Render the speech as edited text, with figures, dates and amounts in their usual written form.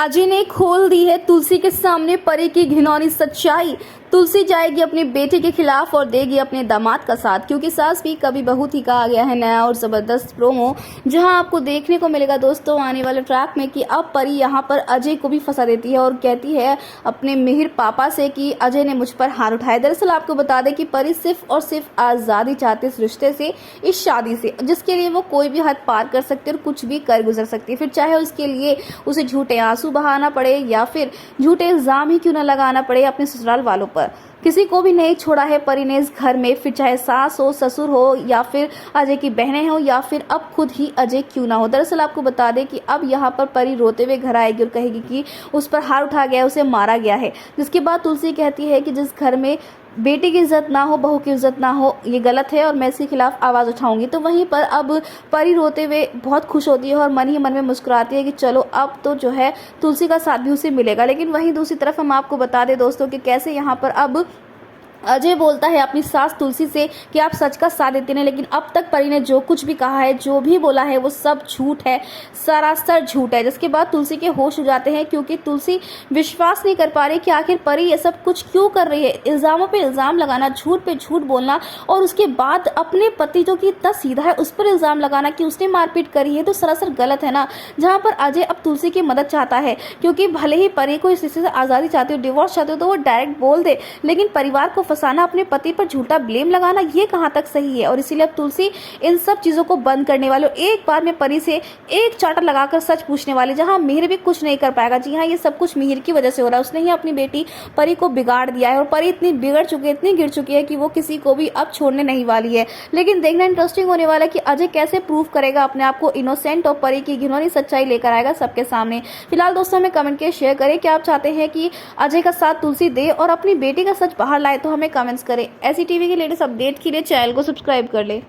अजय ने खोल दी है तुलसी के सामने परी की घिनौनी सच्चाई। तुलसी जाएगी अपने बेटे के खिलाफ और देगी अपने दामाद का साथ, क्योंकि सास भी कभी बहू थी का आ गया है नया और जबरदस्त प्रोमो, जहां आपको देखने को मिलेगा दोस्तों आने वाले ट्रैक में कि अब परी यहां पर अजय को भी फंसा देती है और कहती है अपने मिहिर पापा से कि अजय ने मुझ पर हाथ उठाया। दरअसल आपको बता दें कि परी सिर्फ और सिर्फ आज़ादी चाहती इस रिश्ते से, इस शादी से, जिसके लिए वो कोई भी हद पार कर सकती है और कुछ भी कर गुजर सकती है, फिर चाहे उसके लिए उसे झूठे आंसू बहाना पड़े या फिर झूठे इल्जाम ही क्यों न लगाना पड़े अपने ससुराल वालों पर। किसी को भी नहीं छोड़ा है परी ने इस घर में, फिर चाहे सास हो, ससुर हो या फिर अजय की बहनें हो या फिर अब खुद ही अजय क्यों ना हो। दरअसल आपको बता दें कि अब यहाँ पर परी रोते हुए घर आएगी और कहेगी कि उस पर हाथ उठा गया है, उसे मारा गया है। जिसके बाद तुलसी कहती है कि जिस घर में बेटी की इज्जत ना हो, बहू की इज्जत ना हो, ये गलत है और मैं इसके खिलाफ आवाज़ उठाऊंगी। तो वहीं पर अब परी रोते हुए बहुत खुश होती है और मन ही मन में मुस्कुराती है कि चलो अब तो जो है तुलसी का साथ भी उसे मिलेगा। लेकिन वहीं दूसरी तरफ हम आपको बता दें दोस्तों कि कैसे यहाँ पर अब अजय बोलता है अपनी सास तुलसी से कि आप सच का साथ देते हैं, लेकिन अब तक परी ने जो कुछ भी कहा है, जो भी बोला है, वो सब झूठ है, सरासर झूठ है। जिसके बाद तुलसी के होश हो जाते हैं, क्योंकि तुलसी विश्वास नहीं कर पा रही कि आखिर परी ये सब कुछ क्यों कर रही है। इल्ज़ामों पे इल्ज़ाम लगाना, झूठ पे झूठ बोलना और उसके बाद अपने पति जो कि इतना सीधा है उस पर इल्ज़ाम लगाना कि उसने मारपीट करी है, तो सरासर गलत है ना। जहाँ पर अजय अब तुलसी की मदद चाहता है, क्योंकि भले ही परी को इस रिश्ते से आज़ादी चाहती हो, डिवोर्स चाहती हो, तो वो डायरेक्ट बोल दे, लेकिन परिवार को फंसाना, अपने पति पर झूठा ब्लेम लगाना, ये कहां तक सही है। और इसीलिए अब तुलसी इन सब चीजों को बंद करने वाले, एक बार में परी से एक चाटा लगाकर सच पूछने वाले, जहां मिहिर भी कुछ नहीं कर पाएगा। जी हाँ, ये सब कुछ मिहिर की वजह से हो रहा है, उसने ही अपनी बेटी परी को बिगाड़ दिया है और परी इतनी बिगड़ चुकी है, इतनी गिर चुकी है कि वो किसी को भी अब छोड़ने नहीं वाली है। लेकिन देखना इंटरेस्टिंग होने वाला है कि अजय कैसे प्रूव करेगा अपने आप को इनोसेंट और परी की घिनौनी सच्चाई लेकर आएगा सबके सामने। फिलहाल दोस्तों हमें कमेंट के शेयर करें कि आप चाहते हैं कि अजय का साथ तुलसी दे और अपनी बेटी का सच बाहर लाए, तो हमें कमेंट्स करें। ऐसी टीवी के लेटेस्ट अपडेट के लिए चैनल को सब्सक्राइब कर ले।